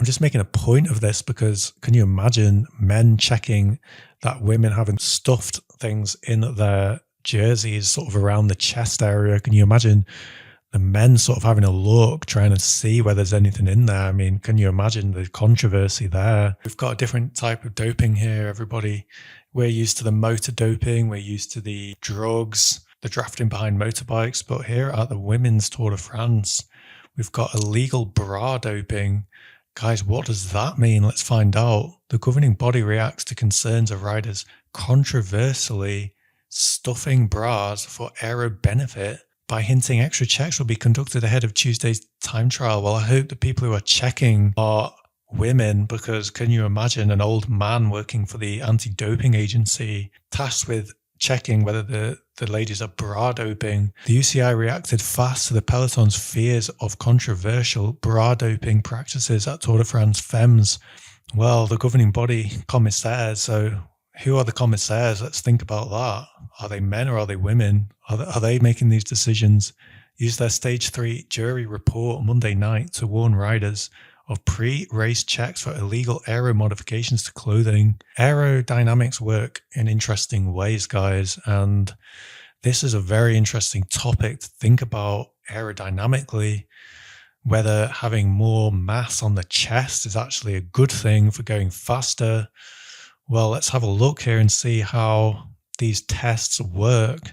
I'm just making a point of this because can you imagine men checking that women haven't stuffed things in their jerseys sort of around the chest area? Can you imagine the men sort of having a look, trying to see whether there's anything in there? I mean, can you imagine the controversy there? We've got a different type of doping here, everybody. We're used to the motor doping. We're used to the drugs, the drafting behind motorbikes. But here at the Women's Tour de France, we've got illegal bra doping. Guys, what does that mean? Let's find out. The governing body reacts to concerns of riders controversially stuffing bras for aero benefit by hinting extra checks will be conducted ahead of Tuesday's time trial. Well, I hope the people who are checking are women, because can you imagine an old man working for the anti-doping agency tasked with checking whether the ladies are bra doping? The UCI reacted fast to the peloton's fears of controversial bra doping practices at Tour de France Femmes. Well, the governing body commissaires, so who are the commissaires? Let's think about that. Are they men or are they women? Are they making these decisions? Use their stage 3 jury report Monday night to warn riders of pre-race checks for illegal aero modifications to clothing. Aerodynamics work in interesting ways, guys, and this is a very interesting topic to think about aerodynamically, whether having more mass on the chest is actually a good thing for going faster. Well, let's have a look here and see how these tests work.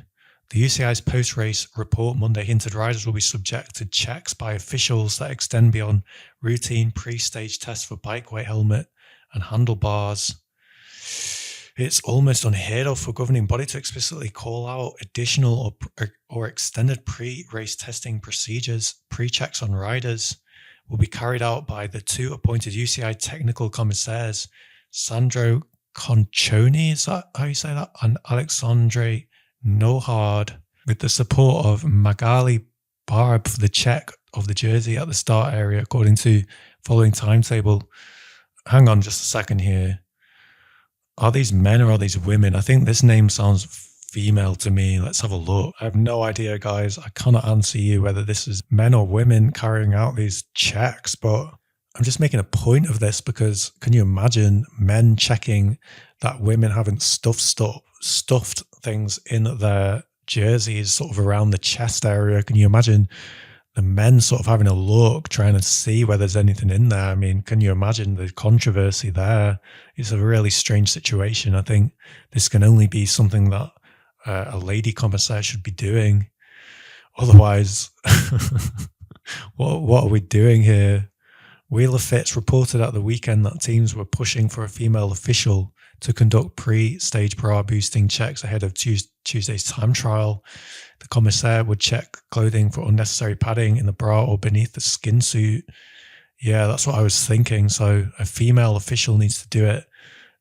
The UCI's post-race report Monday hinted riders will be subject to checks by officials that extend beyond routine pre-stage tests for bike weight, helmet, and handlebars. It's almost unheard of for a governing body to explicitly call out additional or extended pre-race testing procedures. Pre-checks on riders will be carried out by the two appointed UCI technical commissaires, Sandro Conconi, is that how you say that? And Alexandre Nohard, with the support of Magali Barb for the check of the jersey at the start area, according to following timetable. Hang on just a second here. Are these men or are these women? I think this name sounds female to me. Let's have a look. I have no idea, guys. I cannot answer you whether this is men or women carrying out these checks, but I'm just making a point of this because can you imagine men checking that women haven't stuffed things in their jerseys sort of around the chest area? Can you imagine the men sort of having a look, trying to see whether there's anything in there? I mean, can you imagine the controversy there? It's a really strange situation. I think this can only be something that a lady commissaire should be doing. Otherwise, what are we doing here? Wheeler Fitz reported at the weekend that teams were pushing for a female official to conduct pre-stage bra boosting checks ahead of Tuesday's time trial. The commissaire would check clothing for unnecessary padding in the bra or beneath the skin suit. Yeah, that's what I was thinking. So a female official needs to do it,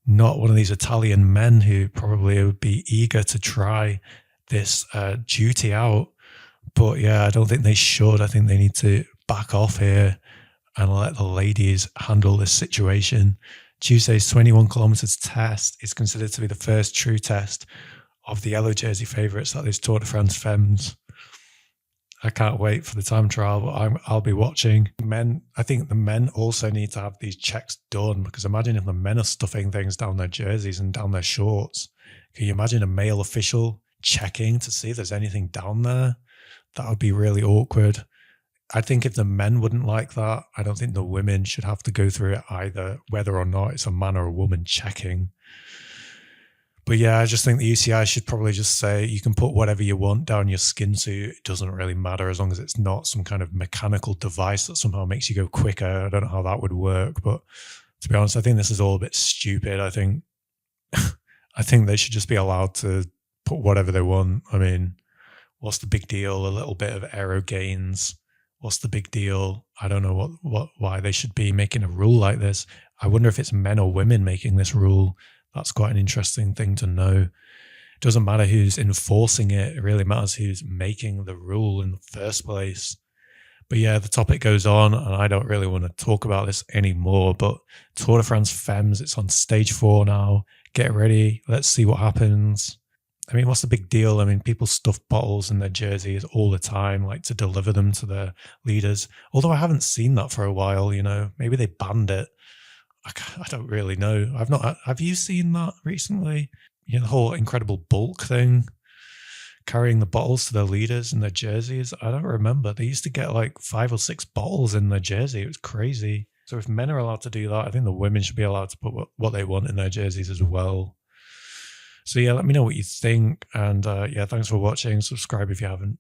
not one of these Italian men who probably would be eager to try this duty out. But yeah, I don't think they should. I think they need to back off here and let the ladies handle this situation. Tuesday's 21 kilometers test is considered to be the first true test of the yellow jersey favourites at this Tour de France Femmes. I can't wait for the time trial, but I'll be watching. I think the men also need to have these checks done, because imagine if the men are stuffing things down their jerseys and down their shorts. Can you imagine a male official checking to see if there's anything down there? That would be really awkward. I think if the men wouldn't like that, I don't think the women should have to go through it either, whether or not it's a man or a woman checking. But yeah, I just think the UCI should probably just say you can put whatever you want down your skin suit. It doesn't really matter as long as it's not some kind of mechanical device that somehow makes you go quicker. I don't know how that would work, but to be honest, I think this is all a bit stupid. I think they should just be allowed to put whatever they want. I mean, what's the big deal? A little bit of aero gains. What's the big deal? I don't know why they should be making a rule like this. I wonder if it's men or women making this rule. That's quite an interesting thing to know. It doesn't matter who's enforcing it. It really matters who's making the rule in the first place. But yeah, the topic goes on, and I don't really want to talk about this anymore. But Tour de France Femmes, it's on stage 4 now. Get ready. Let's see what happens. I mean, what's the big deal? I mean, people stuff bottles in their jerseys all the time, like to deliver them to their leaders. Although I haven't seen that for a while, maybe they banned it. I don't really know. I've not. Have you seen that recently? The whole Incredible Bulk thing, carrying the bottles to their leaders and their jerseys. I don't remember. They used to get like 5 or 6 bottles in their jersey. It was crazy. So if men are allowed to do that, I think the women should be allowed to put what they want in their jerseys as well. So yeah, let me know what you think. And yeah, thanks for watching. Subscribe if you haven't.